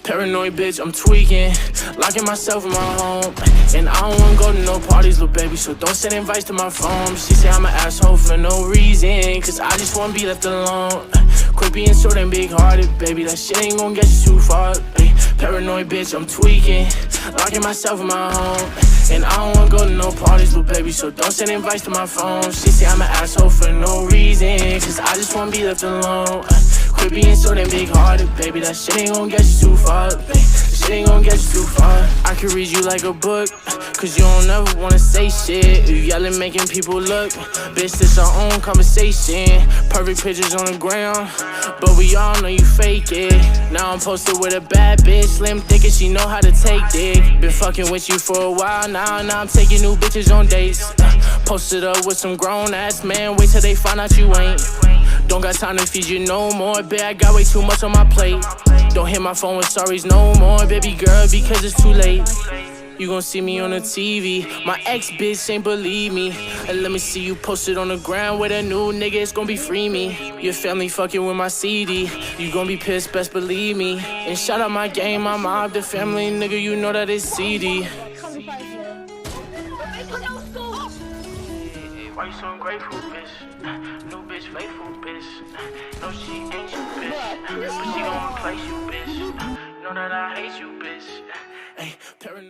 Paranoid bitch, I'm tweaking, locking myself in my home. And I don't wanna go to no parties, little baby, so don't send invites to my phone. She say I'm an asshole for no reason, cause I just wanna be left alone. Quit being so damn big-hearted, baby, that shit ain't gonna get you too far. Paranoid bitch, I'm tweaking, locking myself in my home. And I don't wanna go to no parties, little baby, so don't send invites to my phone. She say I'm an asshole for no reason, cause I just wanna be left alone. Quit being so damn big-hearted, baby, that shit ain't gon' get you too far, baby. Shit ain't gon' get you too far. I could read you like a book, cause you don't ever wanna say shit. You yelling, making people look. Bitch, this our own conversation. Perfect pictures on the ground, but we all know you fake it. Now I'm posted with a bad bitch, slim thick and she know how to take dick. Been fucking with you for a while now I'm taking new bitches on dates. Posted up with some grown-ass man, wait till they find out you ain't. Don't got time to feed you no more, bitch, I got way too much on my plate. Don't hit my phone with sorries no more, baby girl, because it's too late. You gon' see me on the TV, my ex-bitch ain't believe me. And let me see you posted on the ground with a new nigga, it's gon' be free me. Your family fucking with my CD, you gon' be pissed, best believe me. And shout out my gang, my mob, the family, nigga, you know that it's CD. Why you so ungrateful, bitch? New bitch, faithful, bitch. No, she ain't you, bitch. But she gon' replace you, bitch. Know that I hate you, bitch. Hey,